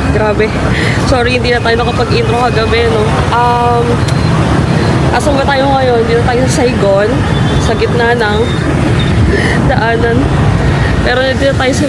Grabe. Sorry, hindi na tayo nakapag-intro kagabi, no? Asan ba tayo ngayon? Dito tayo sa Saigon, sa gitna ng daanan. Pero dito tayo sa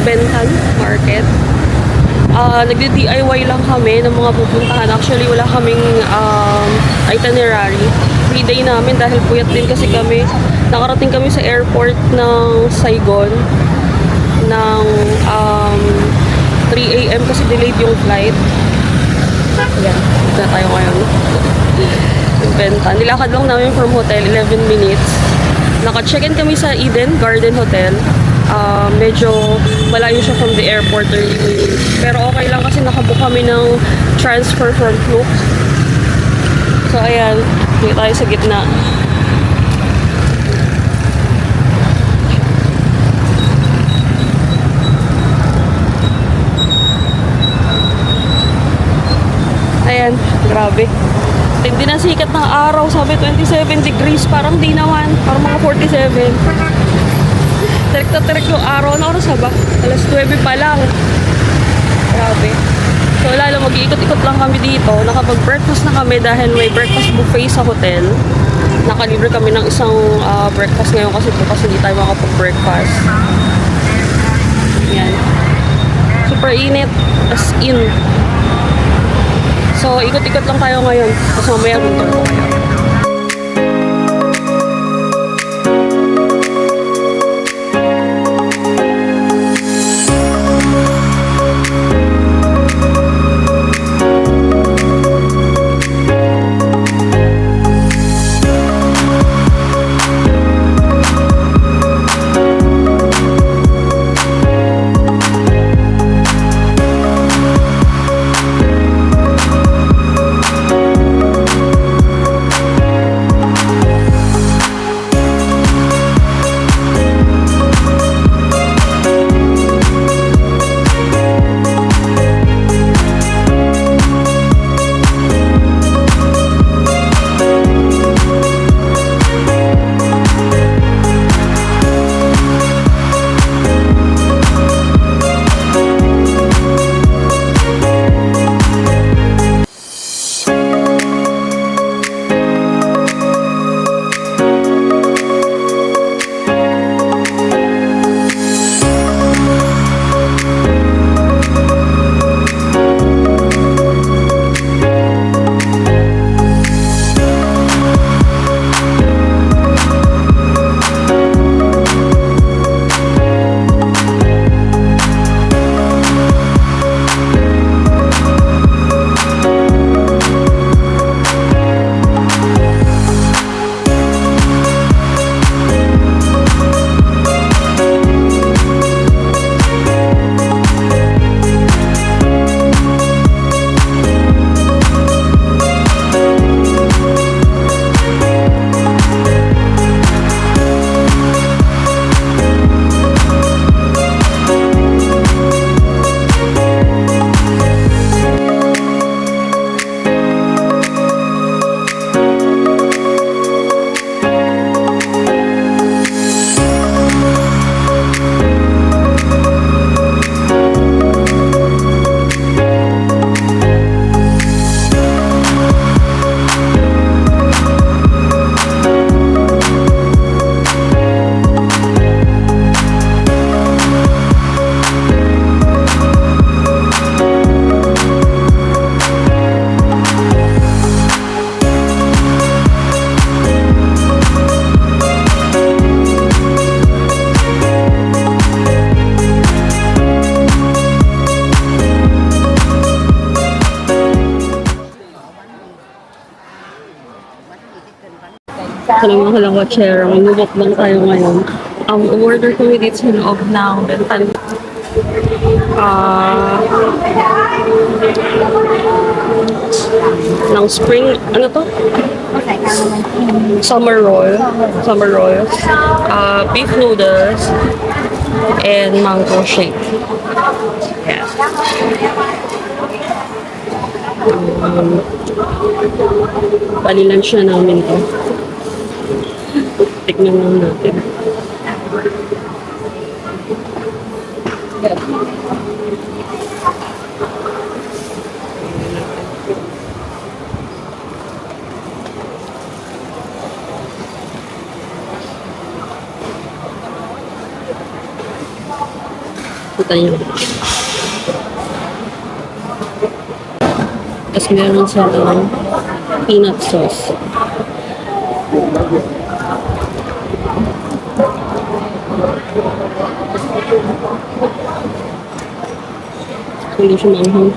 Bentan Market. Nagdi-DIY lang kami ng mga pupuntahan. Actually, wala kaming itinerary. Free day namin dahil puyat din kasi kami. Nakarating kami sa airport ng Saigon ng 3 AM kasi delayed yung flight. Ayan, dito na tayo ngayon. Benta. Nilakad lang namin from hotel, 11 minutes. Naka-check-in kami sa Eden Garden Hotel. Medyo malayo siya from the airport. Pero okay lang kasi nakabook kami ng transfer from Klook. So, ayan. Dito tayo sa gitna. Ayan, grabe. Hindi na sikat ng araw, sabi 27 degrees, parang di naman, parang mga 47. Tirik na tirik yung araw, na oras ba? Alas 9 pa lang. Grabe. So lalo, mag-iikot-ikot lang kami dito. Nakapag-breakfast na kami dahil may breakfast buffet sa hotel. Nakalibre kami ng isang breakfast ngayon kasi bukas hindi tayo makapag-breakfast. Yan. Super init, as in. So, ikot-ikot lang tayo ngayon. Tapos mamaya guntor ko kayo. Salamat ka lang ko, Chair. Mag-book lang tayo ngayon. Order kami dito sa loob ng Bentan. Ng spring, ano to? Summer roll. Summer rolls. Beef noodles. And mango shake. Yeah. Palilansya namin to. Tignan lang natin. Kita niyo. Tapos meron silang peanut sauce. Hindi siya maanghang.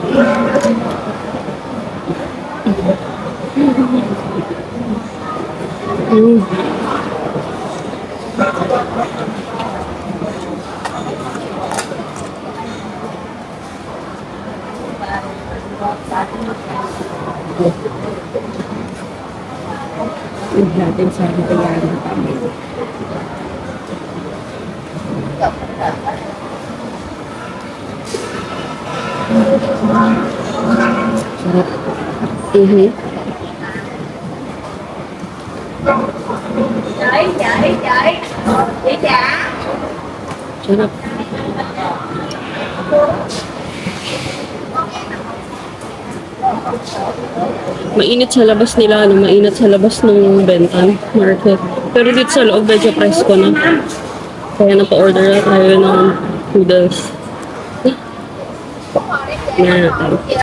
Natin sa bayaran na kami. Sarap. Sarap. Mainit sa labas nila, mainit sa labas ng Bentan Market. Pero dito sa loob, medyo presko na. Kaya napa-order na tayo ng noodles. Tingnan natin.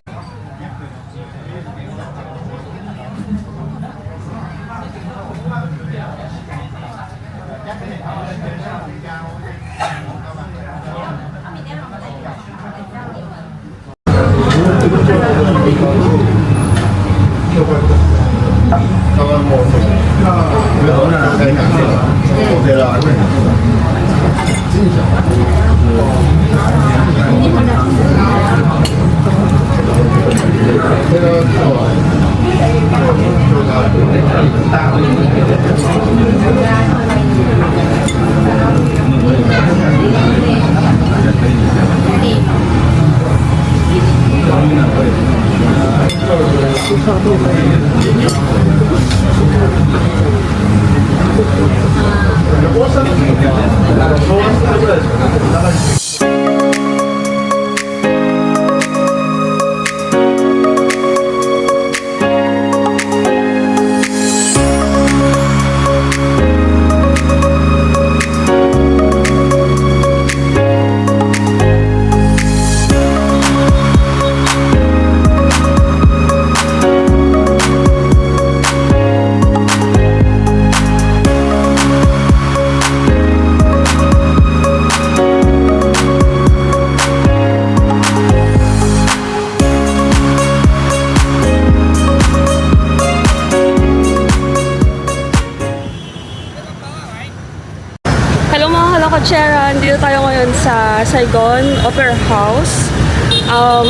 Sharon, dito tayo ngayon sa Saigon Opera House.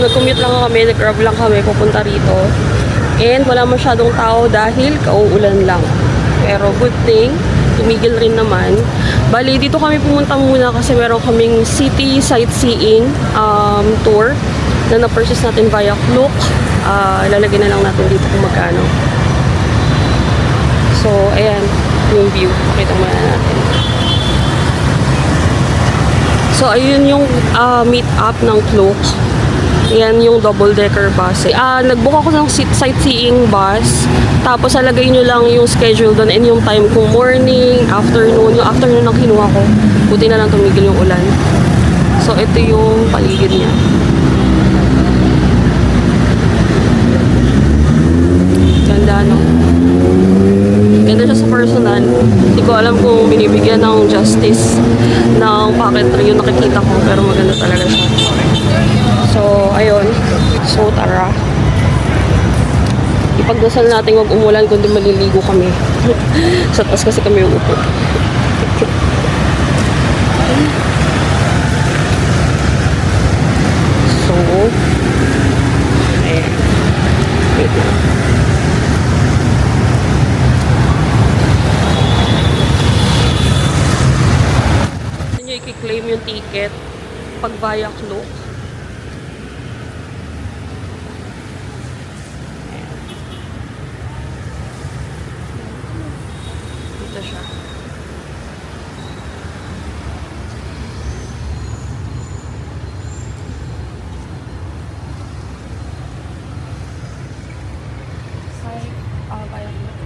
Nag-commute lang kami, nag-grab lang kami pupunta rito. And wala masyadong tao dahil kauulan lang. Pero good thing, tumigil rin naman. Bali, dito kami pumunta muna kasi meron kaming city sightseeing tour na na-purchase natin via Klook. Lalagyan na lang natin dito kung magkano. So, ayan yung view. Pakita muna natin. So, ayun yung meet-up ng Klook. Yan yung double-decker bus. Nagbook ako ng sightseeing bus. Tapos, alagay nyo lang yung schedule doon and yung time kung morning, afternoon. Yung afternoon ang kinuha ko. Buti na lang tumigil yung ulan. So, ito yung paligid niya. Ganda, no? Ganda siya sa personal. Hindi ko alam kung binibigyan ng justice ng packetry yung nakikita ko. Pero maganda talaga siya. So, ayun. So, tara. Ipagdasal natin wag umulan kundi maliligo kami. Sa taas kasi kami uupo. So, ayan. Wait lang. I-claim yung ticket pag via Klook. Dito siya. Via Klook.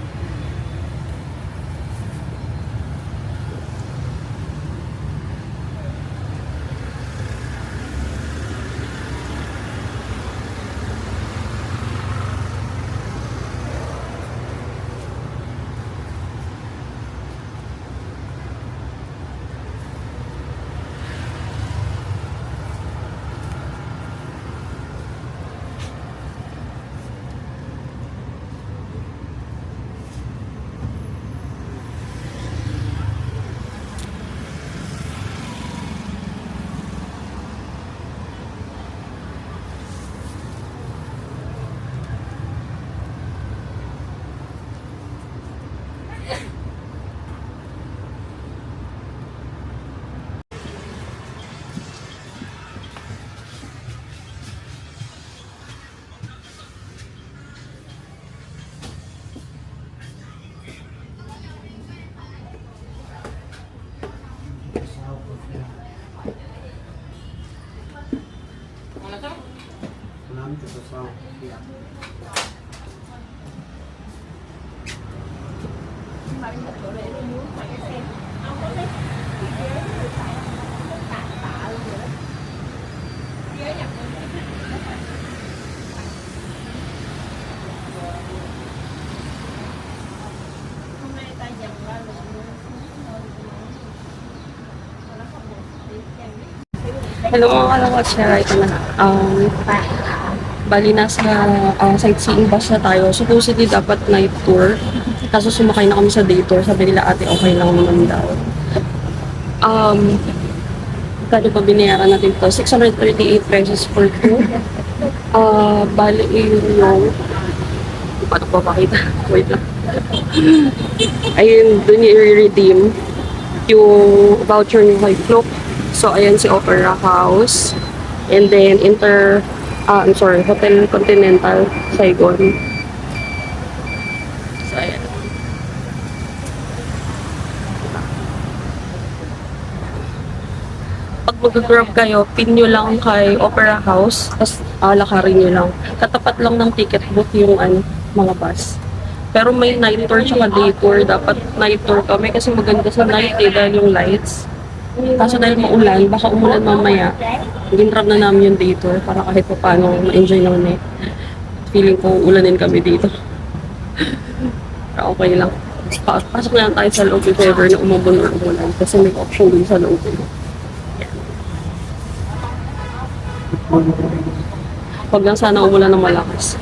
Hello mga kalawats, ito na. Bali nasa sightseeing bus na tayo. Supposedly dapat night tour. Kaso sumakay na kami sa day tour. Sabi nila ate okay lang naman daw. Kano pa binayaran natin to? 638 pesos for two. Bali yung paano pa pakita? Wait lang. Ayun, dun i-redeem yung voucher niyo kay Klook. So, ayan si Opera House. And then, Hotel Continental, Saigon. So, ayan. Pag mag-grab kayo, pin nyo lang kay Opera House, tapos lakarin nyo lang. Katapat lang ng ticket booth yung mga bus. Pero may night tour tsaka day tour. Dapat night tour kami kasi maganda sa night dahil yung lights. Kaso dahil maulan, baka umulan mamaya, ginrab na namin yung day tour para kahit pa paano ma-enjoy naman Feeling ko ulanin kami dito. Pero okay lang. Pasok na lang tayo sa loob if ever na umabon or umulan kasi may option din sa loob. Huwag lang sana umulan ng malakas.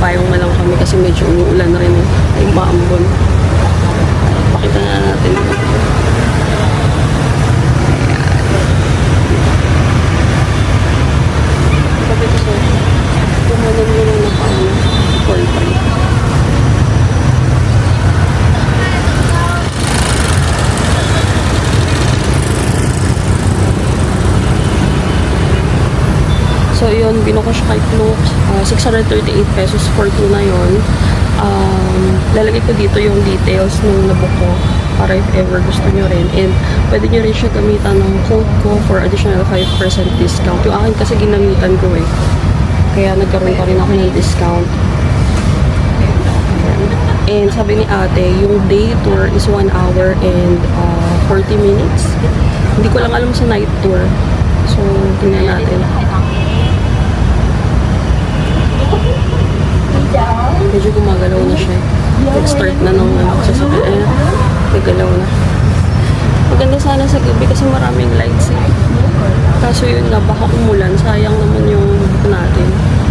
Payong na lang kami kasi medyo umuulan na rin ay maambon. Pakita na natin ito. Sabi ko sa kumalan mo lang na paano for time. So yun, binuko siya kay Klook. 638 pesos for two na yun. Lalagay ko dito yung details nung nabook ko para if ever gusto nyo rin. And pwede nyo rin siya gamitan ng code ko for additional 5% discount. Yung akin kasi ginamitan ko Kaya nagkaroon pa rin ako ng discount. And sabi ni ate, yung day tour is 1 hour and 40 minutes. Hindi ko lang alam sa night tour. So, tingnan natin. Medyo gumagalaw na siya. Nag-start na nung sasakyan. Nagalaw na. Maganda sana sa gabi kasi maraming lights Kaso yun nga, baka umulan. Sayang naman yung book natin.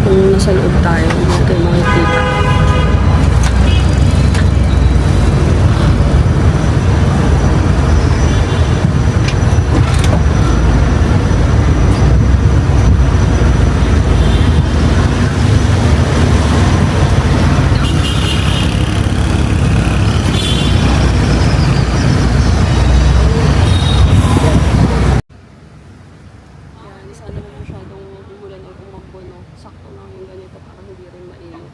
Kung nasa loob tayo, hindi kayo makikita. Sakto lang yung ganito para hindi rin mainit.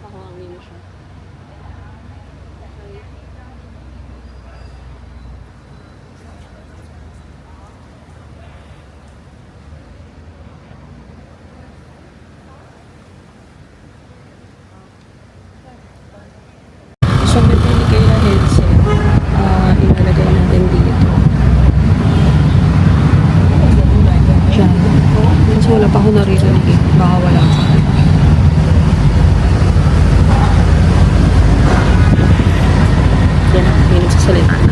Mahangin siya. Okay. So, may pili kayo na headset. Ilalagay natin dito. Diyan. Kasi wala pa ako naririnig Baka wala pa. Yan, may nagsasalita na.